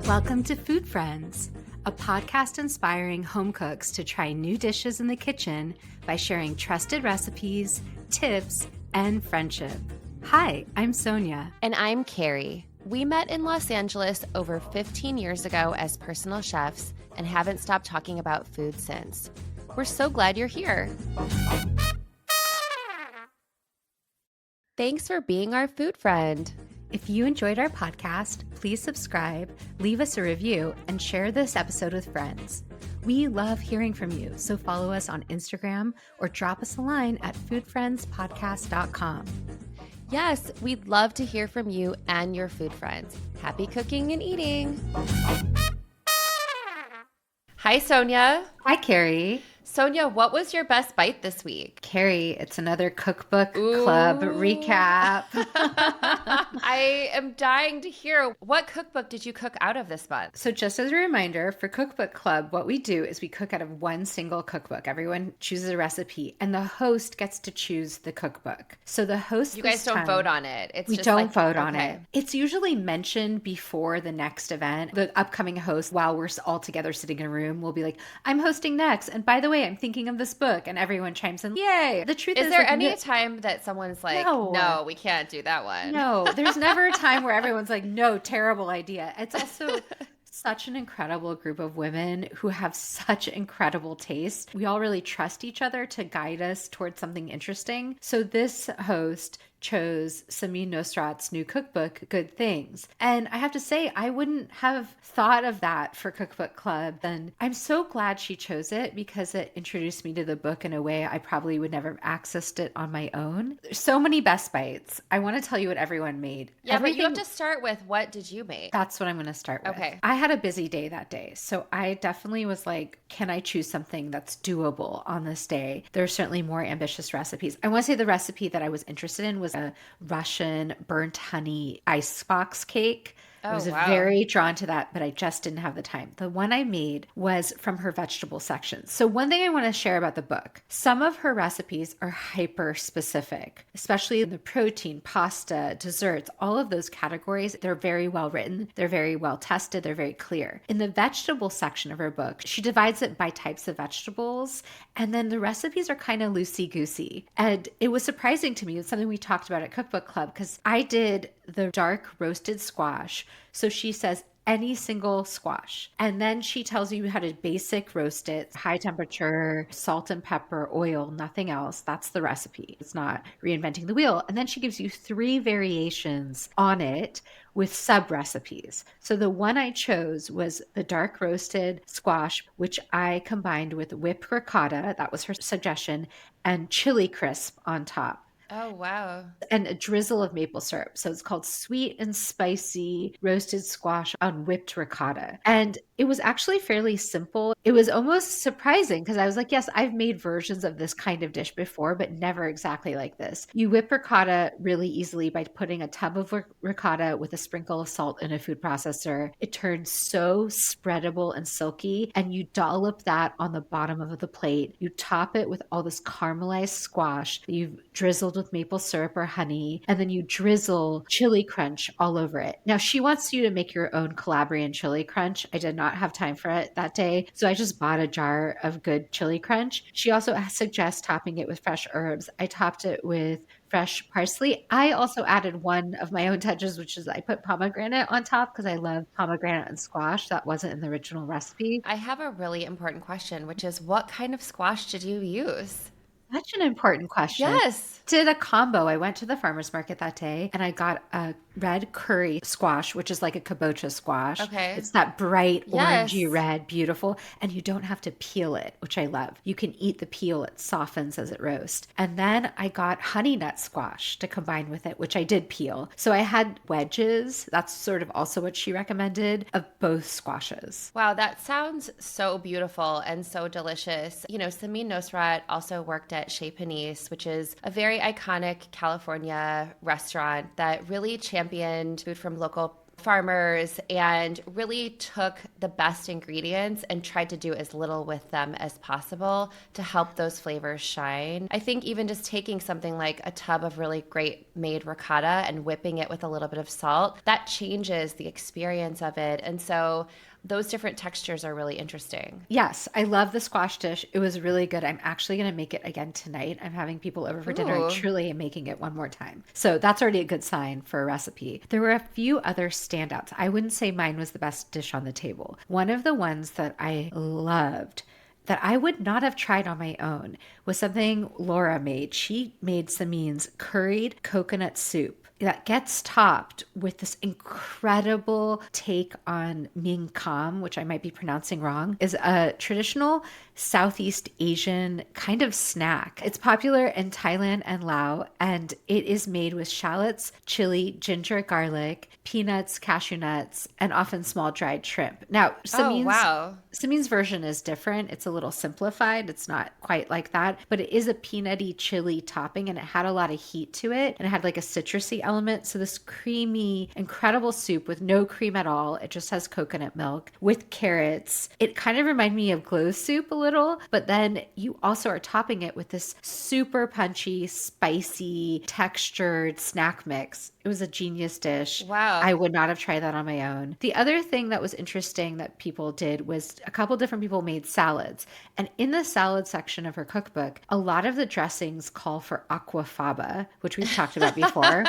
Welcome to Food Friends, a podcast inspiring home cooks to try new dishes in the kitchen by sharing trusted recipes, tips, and friendship. Hi, I'm Sonia. And I'm Kari. We met in Los Angeles over 15 years ago as personal chefs and haven't stopped talking about food since. We're so glad you're here. Thanks for being our food friend. If you enjoyed our podcast, please subscribe, leave us a review, and share this episode with friends. We love hearing from you, so follow us on Instagram or drop us a line at foodfriendspodcast.com. Yes, we'd love to hear from you and your food friends. Happy cooking and eating. Hi, Sonia. Hi, Kari. Sonia, what was your best bite this week? Kari, it's another Cookbook Club recap. I am dying to hear. What cookbook did you cook out of this month? So just as a reminder, for Cookbook Club, what we do is we cook out of one single cookbook. Everyone chooses a recipe, and the host gets to choose the cookbook. So the host You guys don't vote on it. We don't vote on it. It's usually mentioned before the next event. The upcoming host, while we're all together sitting in a room, will be like, I'm hosting next. And by the way, I'm thinking of this book, and everyone chimes in, yay. The truth is there any time that someone's like, no, we can't do that one? No, there's never a time where everyone's like, no, terrible idea. It's also such an incredible group of women who have such incredible taste. We all really trust each other to guide us towards something interesting. So this host chose Samin Nosrat's new cookbook, Good Things. And I have to say, I wouldn't have thought of that for Cookbook Club. And I'm so glad she chose it because it introduced me to the book in a way I probably would never have accessed it on my own. There's so many best bites. I want to tell you what everyone made. Yeah, but you have to start with, what did you make? That's what I'm going to start with. Okay. I had a busy day that day. So I definitely was like, can I choose something that's doable on this day? There are certainly more ambitious recipes. I want to say the recipe that I was interested in was a Russian burnt honey icebox cake. I was very drawn to that, but I just didn't have the time. The one I made was from her vegetable section. So one thing I want to share about the book, some of her recipes are hyper specific, especially in the protein, pasta, desserts, all of those categories. They're very well written. They're very well tested. They're very clear. In the vegetable section of her book, she divides it by types of vegetables, and then the recipes are kind of loosey-goosey. And it was surprising to me. It's something we talked about at Cookbook Club because I did the dark roasted squash. So she says any single squash. And then she tells you how to basic roast it, high temperature, salt and pepper, oil, nothing else. That's the recipe. It's not reinventing the wheel. And then she gives you 3 variations on it with sub recipes. So the one I chose was the dark roasted squash, which I combined with whipped ricotta. That was her suggestion, and chili crisp on top. Oh, wow. And a drizzle of maple syrup. So it's called sweet and spicy roasted squash on whipped ricotta. And it was actually fairly simple. It was almost surprising because I was like, yes, I've made versions of this kind of dish before, but never exactly like this. You whip ricotta really easily by putting a tub of ricotta with a sprinkle of salt in a food processor. It turns so spreadable and silky, and you dollop that on the bottom of the plate. You top it with all this caramelized squash that you've drizzled with maple syrup or honey, and then you drizzle chili crunch all over it. Now, she wants you to make your own Calabrian chili crunch. I did not have time for it that day, so I just bought a jar of good chili crunch. She also suggests topping it with fresh herbs. I topped it with fresh parsley. I also added one of my own touches, which is I put pomegranate on top because I love pomegranate and squash. That wasn't in the original recipe. I have a really important question, which is, what kind of squash did you use? Such an important question. Yes. Did a combo. I went to the farmer's market that day and I got a red curry squash, which is like a kabocha squash. Okay. It's that bright orangey red, beautiful. And you don't have to peel it, which I love. You can eat the peel. It softens as it roasts. And then I got honey nut squash to combine with it, which I did peel. So I had wedges. That's sort of also what she recommended of both squashes. Wow, that sounds so beautiful and so delicious. You know, Samin Nosrat also worked at Chez Panisse, which is a very iconic California restaurant that really championed food from local farmers and really took the best ingredients and tried to do as little with them as possible to help those flavors shine. I think even just taking something like a tub of really great made ricotta and whipping it with a little bit of salt, that changes the experience of it. And so those different textures are really interesting. Yes, I love the squash dish. It was really good. I'm actually going to make it again tonight. I'm having people over for dinner. I Ooh. truly am making it one more time. So that's already a good sign for a recipe. There were a few other standouts. I wouldn't say mine was the best dish on the table. One of the ones that I loved that I would not have tried on my own was something Laura made. She made Samin's curried coconut soup that gets topped with this incredible take on Ming Kam, which I might be pronouncing wrong, is a traditional Southeast Asian kind of snack. It's popular in Thailand and Laos, and it is made with shallots, chili, ginger, garlic, peanuts, cashew nuts, and often small dried shrimp. Now, Oh, wow. Samin's version is different. It's a little simplified. It's not quite like that, but it is a peanutty chili topping, and it had a lot of heat to it, and it had like a citrusy element. So this creamy, incredible soup with no cream at all. It just has coconut milk with carrots. It kind of reminded me of glow soup a little, but then you also are topping it with this super punchy, spicy, textured snack mix. It was a genius dish. Wow. I would not have tried that on my own. The other thing that was interesting that people did was a couple different people made salads. And in the salad section of her cookbook, a lot of the dressings call for aquafaba, which we've talked about before.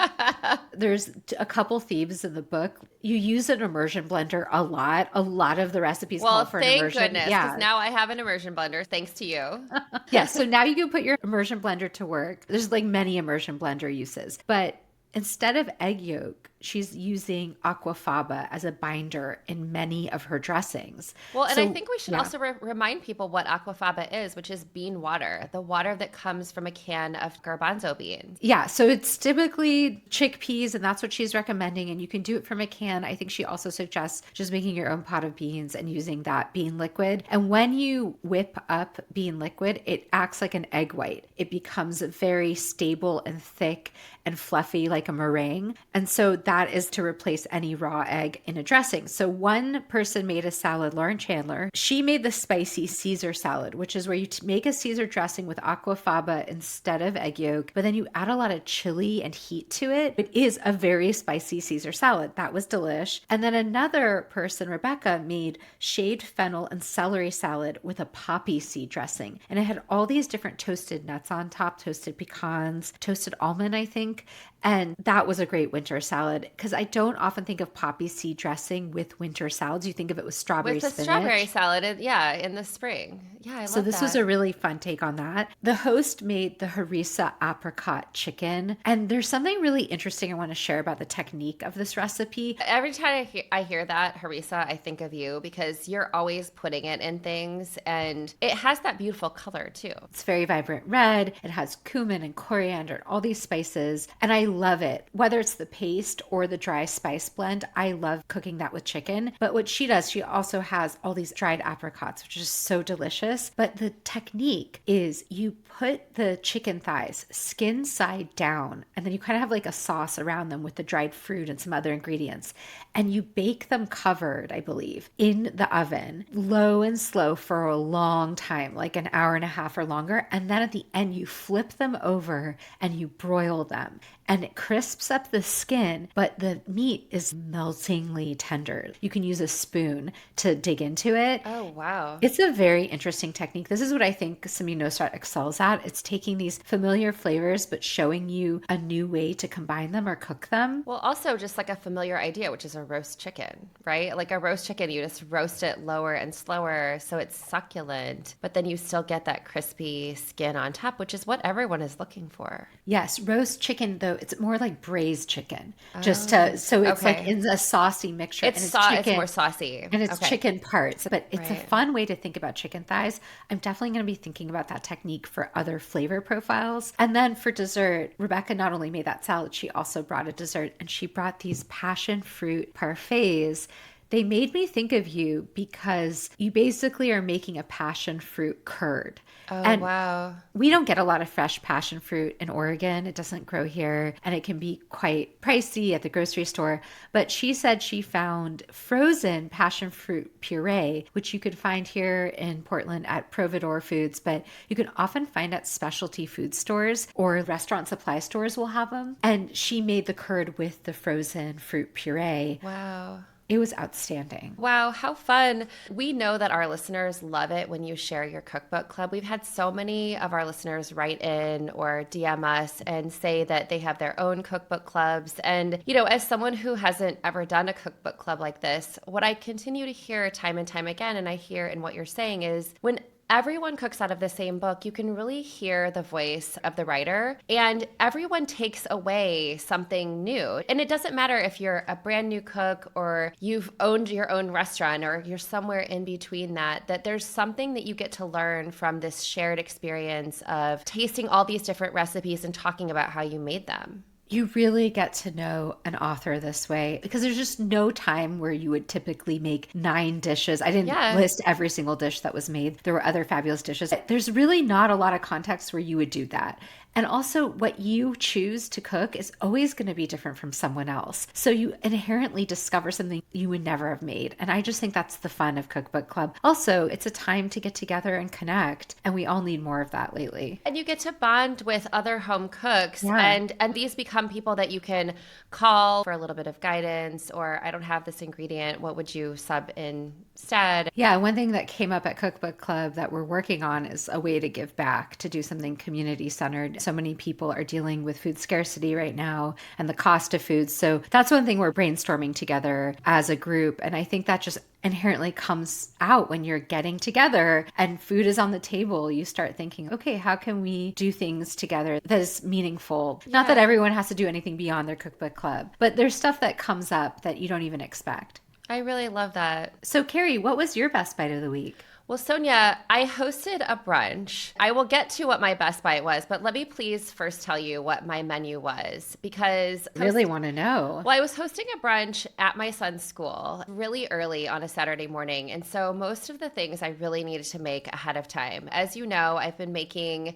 There's a couple themes in the book. You use an immersion blender a lot. A lot of the recipes call for an immersion. Thank goodness, because now I have an immersion blender, thanks to you. Yeah, so now you can put your immersion blender to work. There's like many immersion blender uses, but instead of egg yolk, she's using aquafaba as a binder in many of her dressings. Well, and I think we should also remind people what aquafaba is, which is bean water, the water that comes from a can of garbanzo beans. Yeah, so it's typically chickpeas, and that's what she's recommending, and you can do it from a can. I think she also suggests just making your own pot of beans and using that bean liquid. And when you whip up bean liquid, it acts like an egg white. It becomes very stable and thick and fluffy like a meringue. And so that is to replace any raw egg in a dressing. So one person made a salad, Lauren Chandler. She made the spicy Caesar salad, which is where you make a Caesar dressing with aquafaba instead of egg yolk, but then you add a lot of chili and heat to it. It is a very spicy Caesar salad. That was delish. And then another person, Rebecca, made shaved fennel and celery salad with a poppy seed dressing. And it had all these different toasted nuts on top, toasted pecans, toasted almond, I think. And that was a great winter salad because I don't often think of poppy seed dressing with winter salads. You think of it with strawberry spinach. Strawberry salad, in the spring. Yeah, I love that. So this was a really fun take on that. The host made the harissa apricot chicken. And there's something really interesting I want to share about the technique of this recipe. Every time I hear that, harissa, I think of you because you're always putting it in things and it has that beautiful color too. It's very vibrant red. It has cumin and coriander and all these spices. And I love it. Whether it's the paste or the dry spice blend, I love cooking that with chicken. But what she does, she also has all these dried apricots, which is so delicious. But the technique is you put the chicken thighs skin side down, and then you kind of have like a sauce around them with the dried fruit and some other ingredients. And you bake them covered, I believe, in the oven, low and slow for a long time, like an hour and a half or longer. And then at the end, you flip them over and you broil them. And it crisps up the skin, but the meat is meltingly tender. You can use a spoon to dig into it. Oh, wow. It's a very interesting technique. This is what I think Samin Nosrat excels at. It's taking these familiar flavors, but showing you a new way to combine them or cook them. Well, also just like a familiar idea, which is a roast chicken, right? Like a roast chicken, you just roast it lower and slower so it's succulent, but then you still get that crispy skin on top, which is what everyone is looking for. Yes, roast chicken, though, it's more like braised chicken. So it's like in a saucy mixture. It's more saucy. And it's chicken parts, but it's a fun way to think about chicken thighs. I'm definitely going to be thinking about that technique for other flavor profiles. And then for dessert, Rebecca not only made that salad, she also brought a dessert, and she brought these passion fruit parfaits They made me think of you because you basically are making a passion fruit curd. Oh, And wow. we don't get a lot of fresh passion fruit in Oregon. It doesn't grow here and it can be quite pricey at the grocery store. But she said she found frozen passion fruit puree, which you could find here in Portland at Providore Foods, but you can often find at specialty food stores or restaurant supply stores will have them. And she made the curd with the frozen fruit puree. Wow. It was outstanding. Wow, how fun. We know that our listeners love it when you share your cookbook club. We've had so many of our listeners write in or DM us and say that they have their own cookbook clubs. And, as someone who hasn't ever done a cookbook club like this, what I continue to hear time and time again, and I hear in what you're saying, is when everyone cooks out of the same book, you can really hear the voice of the writer, and everyone takes away something new. And it doesn't matter if you're a brand new cook or you've owned your own restaurant or you're somewhere in between that there's something that you get to learn from this shared experience of tasting all these different recipes and talking about how you made them. You really get to know an author this way because there's just no time where you would typically make 9 dishes. I didn't Yeah. list every single dish that was made. There were other fabulous dishes. There's really not a lot of context where you would do that. And also, what you choose to cook is always going to be different from someone else. So you inherently discover something you would never have made. And I just think that's the fun of Cookbook Club. Also, it's a time to get together and connect. And we all need more of that lately. And you get to bond with other home cooks. Yeah. And these become people that you can call for a little bit of guidance, or I don't have this ingredient. What would you sub instead? Yeah, one thing that came up at Cookbook Club that we're working on is a way to give back, to do something community centered. So many people are dealing with food scarcity right now and the cost of food. So that's one thing we're brainstorming together as a group. And I think that just inherently comes out when you're getting together and food is on the table. You start thinking, okay, how can we do things together that is meaningful? Not that everyone has to do anything beyond their Cookbook Club, but there's stuff that comes up that you don't even expect. I really love that. So, Kari, what was your best bite of the week? Well, Sonia, I hosted a brunch. I will get to what my best bite was, but let me please first tell you what my menu was because I really want to know. Well, I was hosting a brunch at my son's school really early on a Saturday morning. And so most of the things I really needed to make ahead of time. As you know, I've been making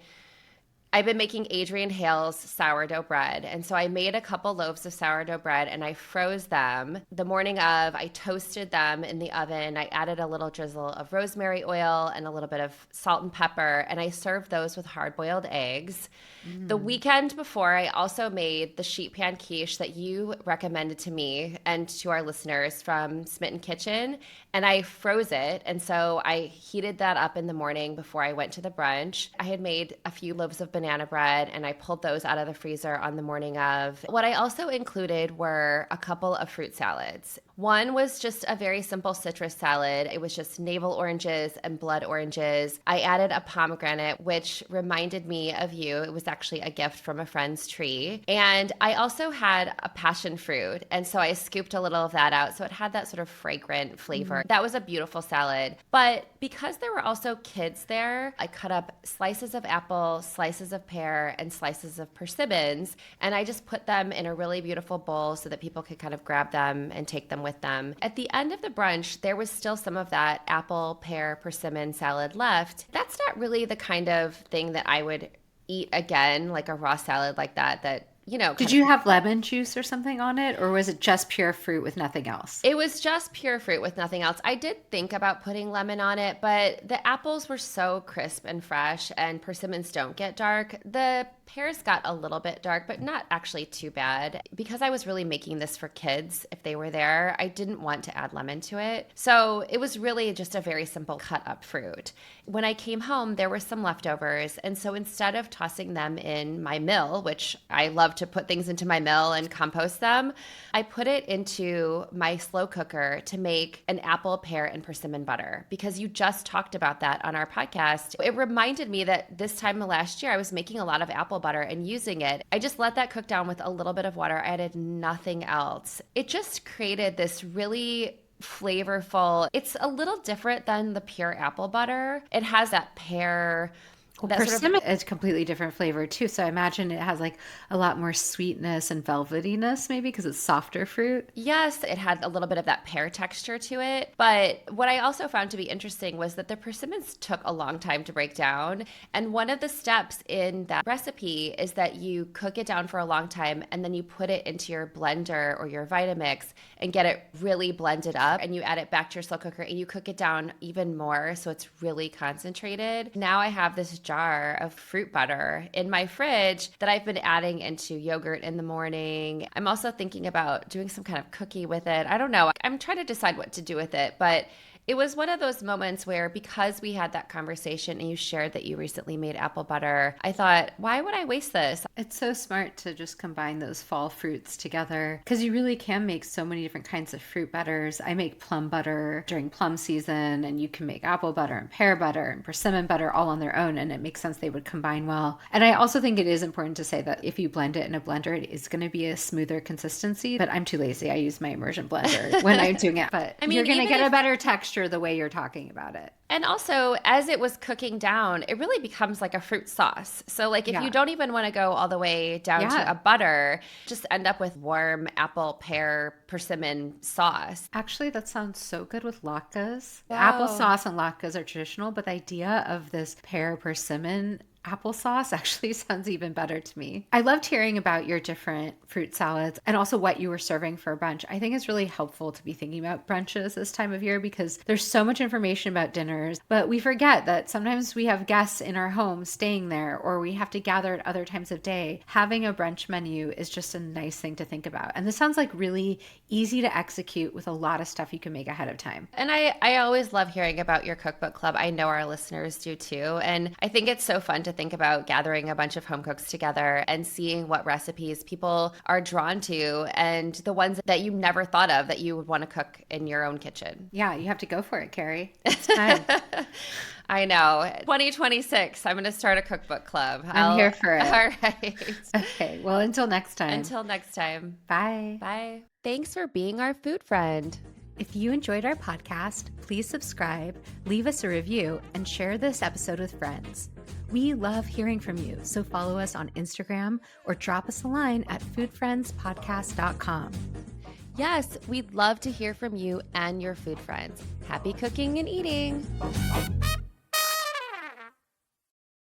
Adrian Hale's sourdough bread. And so I made a couple loaves of sourdough bread and I froze them. The morning of, I toasted them in the oven. I added a little drizzle of rosemary oil and a little bit of salt and pepper. And I served those with hard-boiled eggs. The weekend before, I also made the sheet pan quiche that you recommended to me and to our listeners from Smitten Kitchen. And I froze it. And so I heated that up in the morning before I went to the brunch. I had made a few loaves of banana bread and I pulled those out of the freezer on the morning of. What I also included were a couple of fruit salads. One was just a very simple citrus salad. It was just navel oranges and blood oranges. I added a pomegranate, which reminded me of you. It was actually a gift from a friend's tree. And I also had a passion fruit. And so I scooped a little of that out. So it had that sort of fragrant flavor. That was a beautiful salad. But because there were also kids there, I cut up slices of apple, slices of pear, and slices of persimmons. And I just put them in a really beautiful bowl so that people could kind of grab them and take them with them. At the end of the brunch, there was still some of that apple, pear, persimmon salad left. That's not really the kind of thing that I would eat again, like a raw salad like that, Did you have lemon juice or something on it, or was it just pure fruit with nothing else? It was just pure fruit with nothing else. I did think about putting lemon on it, but the apples were so crisp and fresh, and persimmons don't get dark. The pears got a little bit dark, but not actually too bad. Because I was really making this for kids, if they were there, I didn't want to add lemon to it. So it was really just a very simple cut up fruit. When I came home, there were some leftovers. And so instead of tossing them in my mill, which I love to put things into my mill and compost them, I put it into my slow cooker to make an apple, pear, and persimmon butter. Because you just talked about that on our podcast. It reminded me that this time last year, I was making a lot of apple butter and using it. I just let that cook down with a little bit of water. I added nothing else. It just created this really flavorful, it's a little different than the pure apple butter. It has that pear Well, That sort of persimmon is a completely different flavor too. So I imagine it has like a lot more sweetness and velvetiness maybe because it's softer fruit. Yes, it had a little bit of that pear texture to it. But what I also found to be interesting was that the persimmons took a long time to break down. And one of the steps in that recipe is that you cook it down for a long time and then you put it into your blender or your Vitamix and get it really blended up. And you add it back to your slow cooker and you cook it down even more so it's really concentrated. Now I have this jar of fruit butter in my fridge that I've been adding into yogurt in the morning. I'm also thinking about doing some kind of cookie with it. I don't know. I'm trying to decide what to do with it, but it was one of those moments where because we had that conversation and you shared that you recently made apple butter, I thought, why would I waste this? It's so smart to just combine those fall fruits together because you really can make so many different kinds of fruit butters. I make plum butter during plum season, and you can make apple butter and pear butter and persimmon butter all on their own, and it makes sense they would combine well. And I also think it is important to say that if you blend it in a blender, it is going to be a smoother consistency, but I'm too lazy. I use my immersion blender when I'm doing it, but I mean, you're going to get a better texture the way you're talking about it. And also, as it was cooking down, it really becomes like a fruit sauce. So, like, if you don't even want to go all the way down to a butter, just end up with warm apple, pear, persimmon sauce. Actually, that sounds so good with latkes. Wow. Applesauce and latkes are traditional, but the idea of this pear persimmon applesauce actually sounds even better to me. I loved hearing about your different fruit salads and also what you were serving for brunch. I think it's really helpful to be thinking about brunches this time of year because there's so much information about dinners, but we forget that sometimes we have guests in our home staying there, or we have to gather at other times of day. Having a brunch menu is just a nice thing to think about. And this sounds like really easy to execute with a lot of stuff you can make ahead of time. And I always love hearing about your cookbook club. I know our listeners do too. And I think it's so fun to think about gathering a bunch of home cooks together and seeing what recipes people are drawn to and the ones that you never thought of that you would want to cook in your own kitchen. Yeah, you have to go for it, Kari. It's time. I know. 2026, I'm going to start a cookbook club. I'm here for it. All right. Okay, well, until next time. Until next time. Bye. Bye. Thanks for being our food friend. If you enjoyed our podcast, please subscribe, leave us a review, and share this episode with friends. We love hearing from you, so follow us on Instagram or drop us a line at foodfriendspodcast.com. Yes, we'd love to hear from you and your food friends. Happy cooking and eating.